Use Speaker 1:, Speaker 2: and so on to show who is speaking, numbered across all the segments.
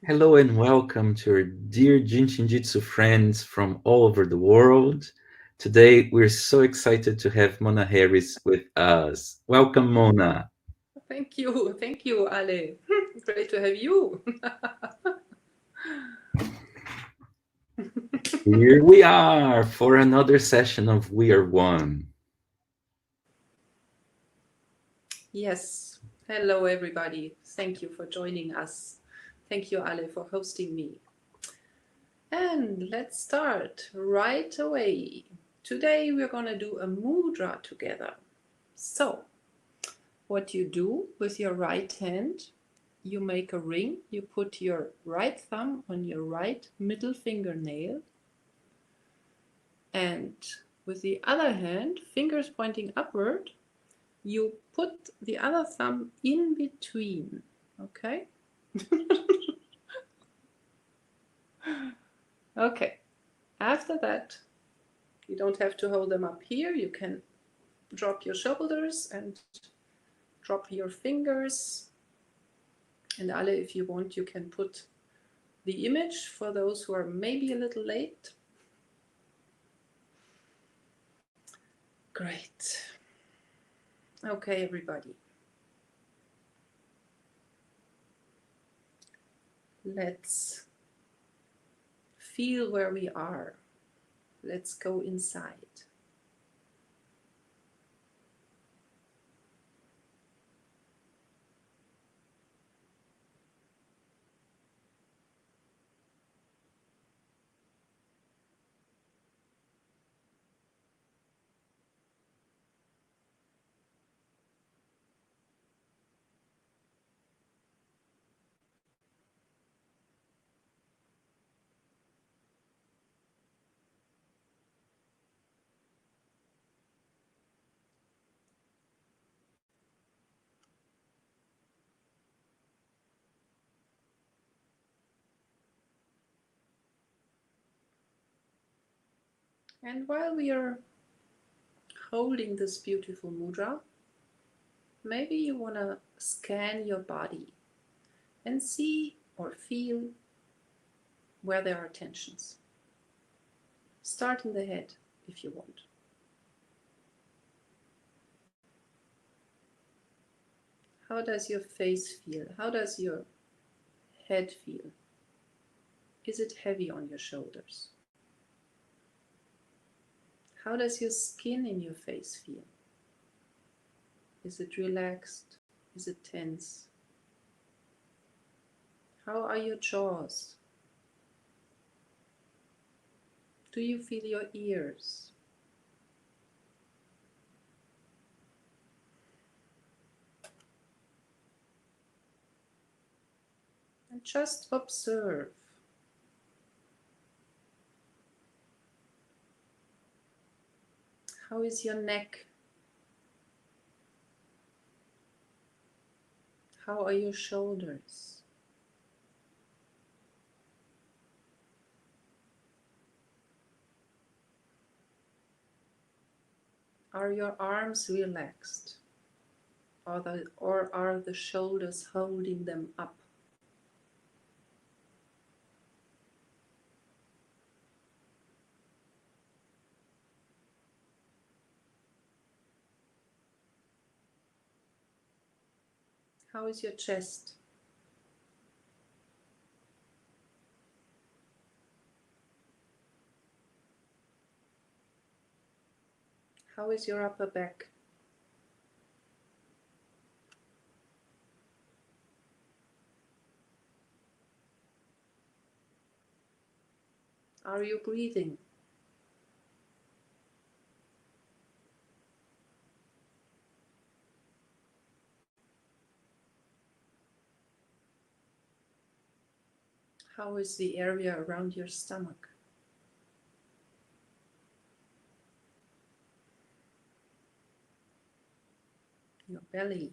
Speaker 1: Hello and welcome to our dear Jin Shin Jyutsu friends from all over the world. Today we're so excited to have Mona Harris with us. Welcome, Mona.
Speaker 2: Thank you, Ale. Great to have you.
Speaker 1: Here we are for another session of We Are One.
Speaker 2: Yes, hello everybody. Thank you for joining us. Thank you, Ale, for hosting me. And let's start right away. Today we're going to do a mudra together. So, what you do with your right hand, you make a ring, you put your right thumb on your right middle fingernail, and with the other hand, fingers pointing upward, you put the other thumb in between, okay? Okay, after that, you don't have to hold them up here. You can drop your shoulders and drop your fingers. And Ale, if you want, you can put the image for those who are maybe a little late. Great. Okay, everybody. Let's feel where we are. Let's go inside. And while we are holding this beautiful mudra, maybe you want to scan your body and see or feel where there are tensions. Start in the head if you want. How does your face feel? How does your head feel? Is it heavy on your shoulders? How does your skin in your face feel? Is it relaxed? Is it tense? How are your jaws? Do you feel your ears? And just observe. How is your neck? How are your shoulders? Are your arms relaxed? Or are the shoulders holding them up? How is your chest? How is your upper back? Are you breathing? How is the area around your stomach? Your belly?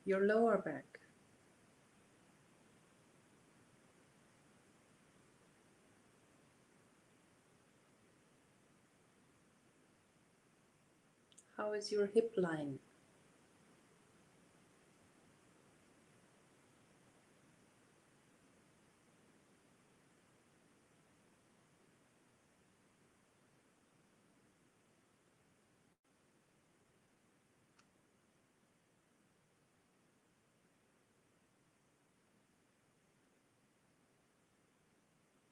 Speaker 2: Your lower back? How is your hip line?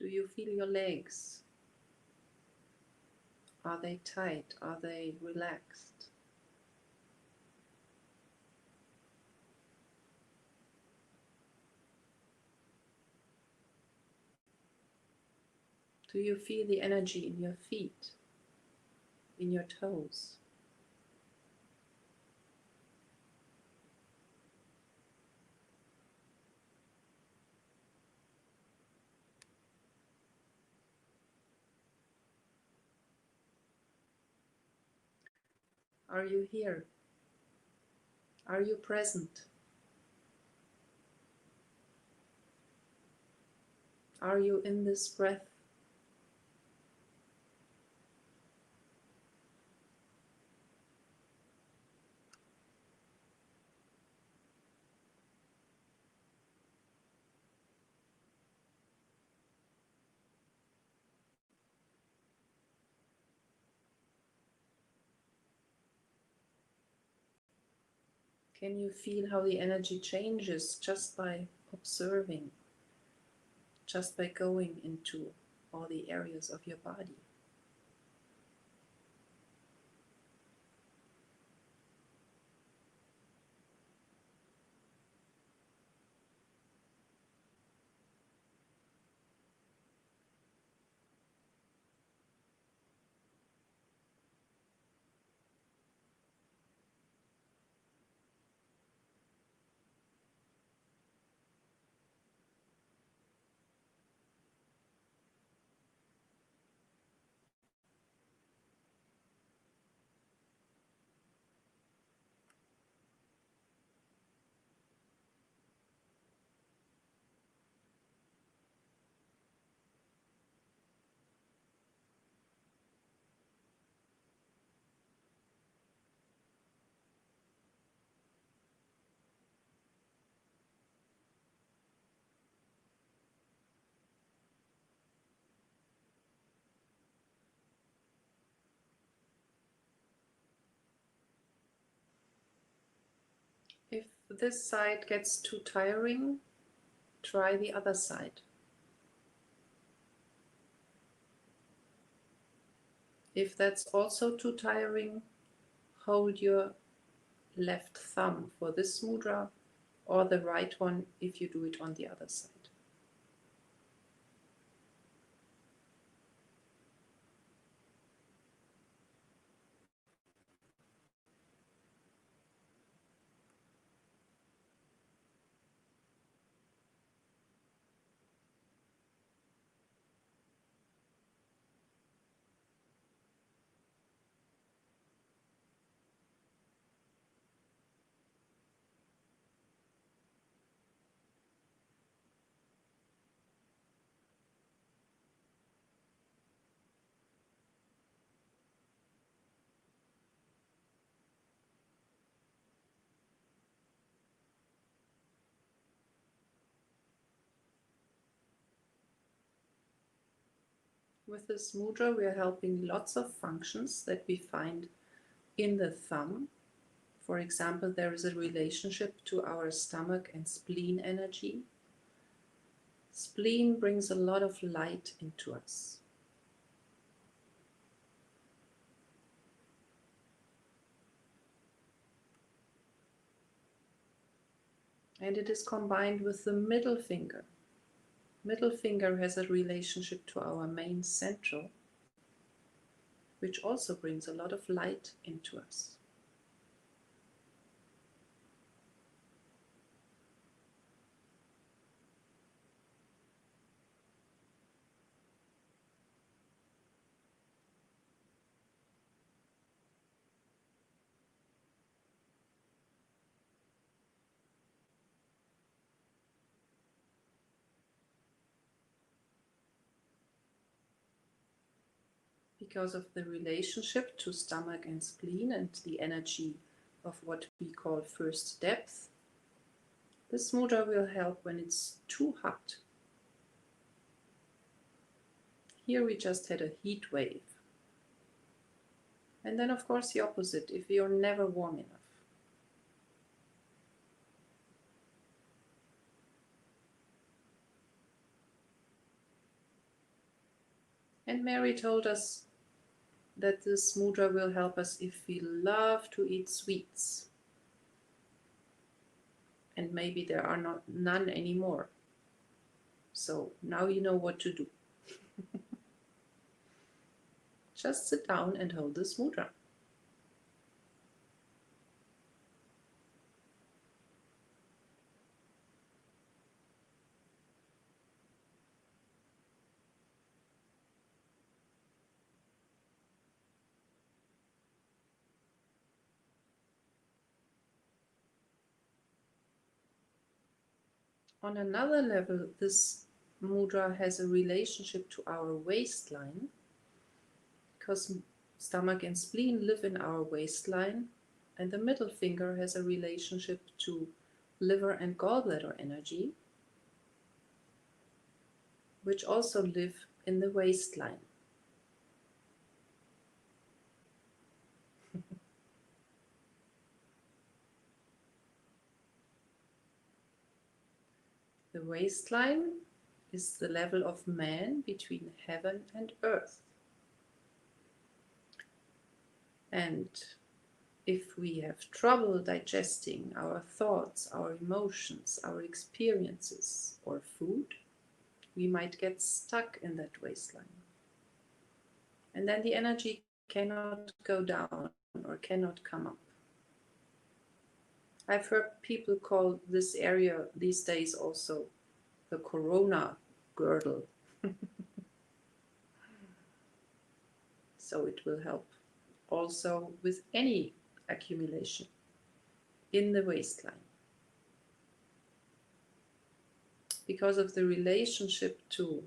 Speaker 2: Do you feel your legs? Are they tight? Are they relaxed? Do you feel the energy in your feet, in your toes? Are you here? Are you present? Are you in this breath? Can you feel how the energy changes just by observing, just by going into all the areas of your body? If this side gets too tiring, try the other side. If that's also too tiring, hold your left thumb for this mudra or the right one if you do it on the other side. With this mudra, we are helping lots of functions that we find in the thumb. For example, there is a relationship to our stomach and spleen energy. Spleen brings a lot of light into us. And it is combined with the middle finger. Middle finger has a relationship to our main central, which also brings a lot of light into us. Because of the relationship to stomach and spleen and the energy of what we call first depth, this mudra will help when it's too hot. Here we just had a heat wave. And then of course the opposite, if you're never warm enough. And Mary told us that this mudra will help us if we love to eat sweets. And maybe there are none anymore. So now you know what to do. Just sit down and hold this mudra. On another level, this mudra has a relationship to our waistline, because stomach and spleen live in our waistline, and the middle finger has a relationship to liver and gallbladder energy, which also live in the waistline. The waistline is the level of man between heaven and earth. And if we have trouble digesting our thoughts, our emotions, our experiences, or food, we might get stuck in that waistline. And then the energy cannot go down or cannot come up. I've heard people call this area these days also the corona girdle. So it will help also with any accumulation in the waistline. Because of the relationship to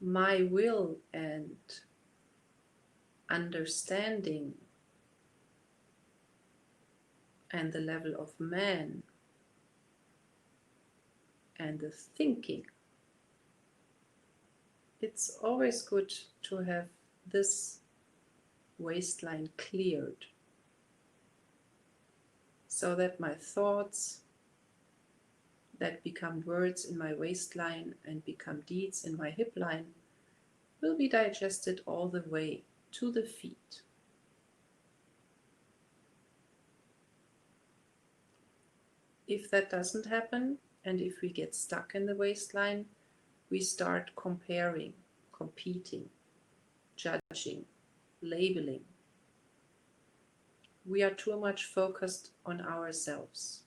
Speaker 2: my will and understanding and the level of man and the thinking, it's always good to have this waistline cleared, so that my thoughts that become words in my waistline and become deeds in my hip line will be digested all the way to the feet. If that doesn't happen, and if we get stuck in the waistline, we start comparing, competing, judging, labeling. We are too much focused on ourselves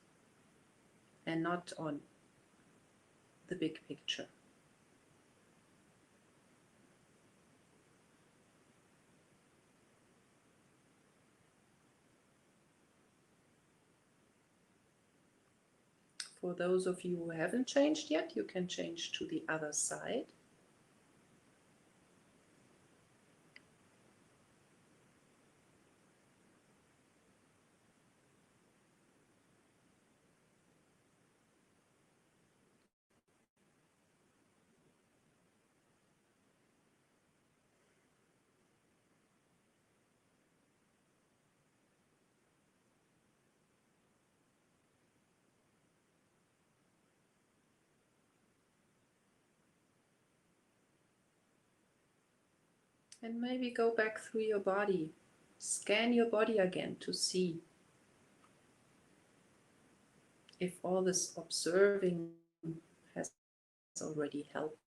Speaker 2: and not on the big picture. For those of you who haven't changed yet, you can change to the other side. And maybe go back through your body. Scan your body again to see if all this observing has already helped.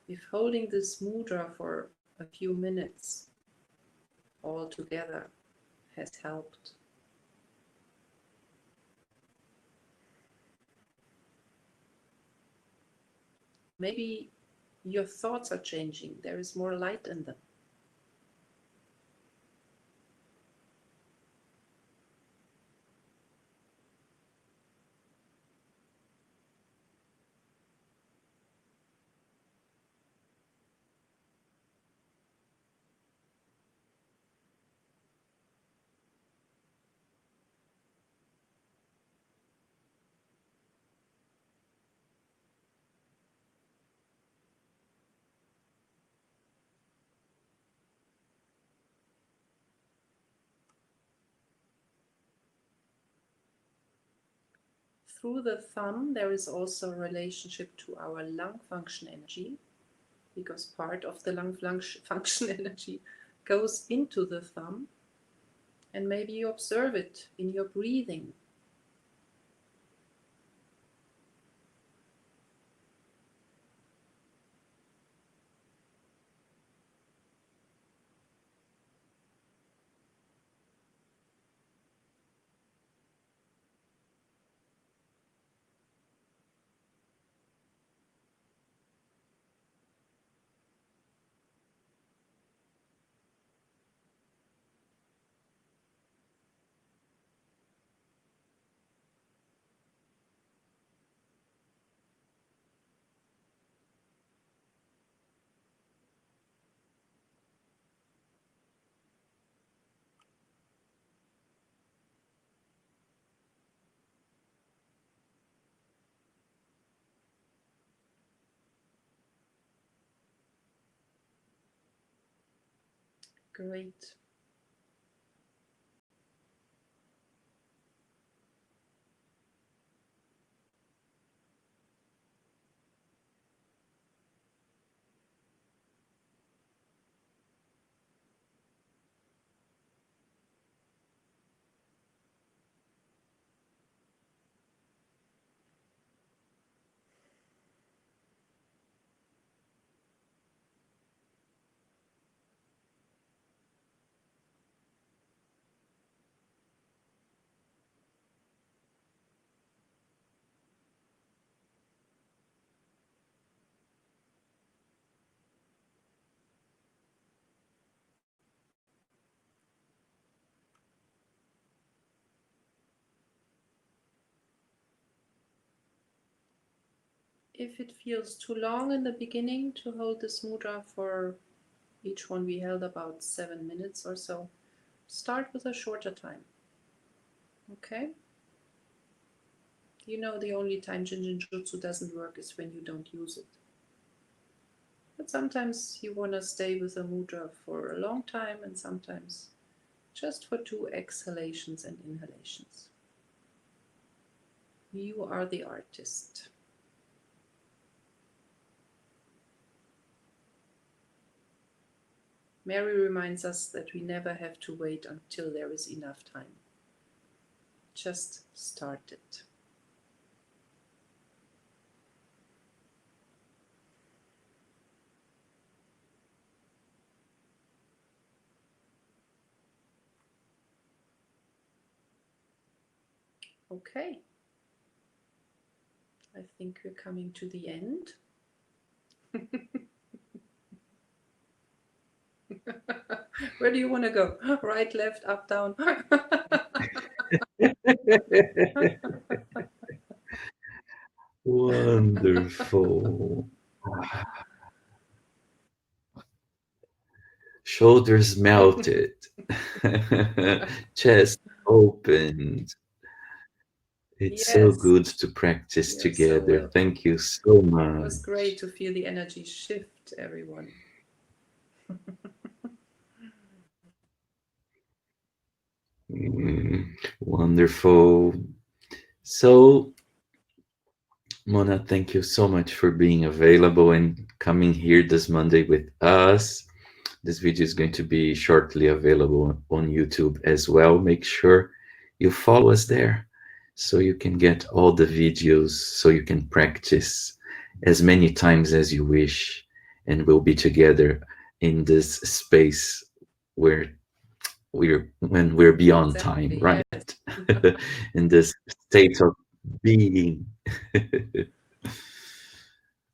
Speaker 2: If holding this mudra for a few minutes all together has helped. Maybe your thoughts are changing. There is more light in them. through the thumb, there is also a relationship to our lung function energy, because part of the lung function energy goes into the thumb. And maybe you observe it in your breathing. Great. If it feels too long in the beginning to hold this mudra for each one, we held about 7 minutes or so, start with a shorter time. Okay? You know, the only time Jin Shin Jyutsu doesn't work is when you don't use it. But sometimes you want to stay with a mudra for a long time, and sometimes just for 2 exhalations and inhalations. You are the artist. Mary reminds us that we never have to wait until there is enough time. Just start it. Okay. I think we're coming to the end. Where do you want to go? Right, left, up, down?
Speaker 1: Wonderful. Shoulders melted. Chest opened. It's so
Speaker 2: Yes,
Speaker 1: good to practice
Speaker 2: you're so
Speaker 1: together.
Speaker 2: welcome.
Speaker 1: Thank you so
Speaker 2: It was great
Speaker 1: much.
Speaker 2: to feel the energy shift, everyone.
Speaker 1: Wonderful. So, Mona, thank you so much for being available and coming here this Monday with us. This video is going to be shortly available on YouTube as well. Make sure you follow us there so you can get all the videos, so you can practice as many times as you wish, and we'll be together in this space where we're beyond time,
Speaker 2: Exactly,
Speaker 1: right?
Speaker 2: yes.
Speaker 1: In this state of being.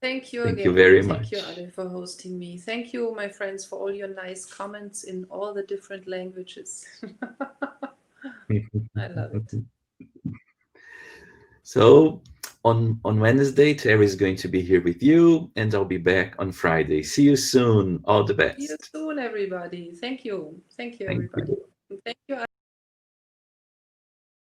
Speaker 2: Thank you
Speaker 1: Thank you
Speaker 2: again.
Speaker 1: very
Speaker 2: Thank you,
Speaker 1: much.
Speaker 2: Ale, for hosting me. Thank you, my friends, for all your nice comments in all the different languages. I love it.
Speaker 1: So on Wednesday, Terry is going to be here with you, and I'll be back on Friday. See you soon. All the
Speaker 2: See you
Speaker 1: best.
Speaker 2: soon, everybody. Thank you. Thank you,
Speaker 1: Thank
Speaker 2: everybody.
Speaker 1: you.
Speaker 2: Thank you,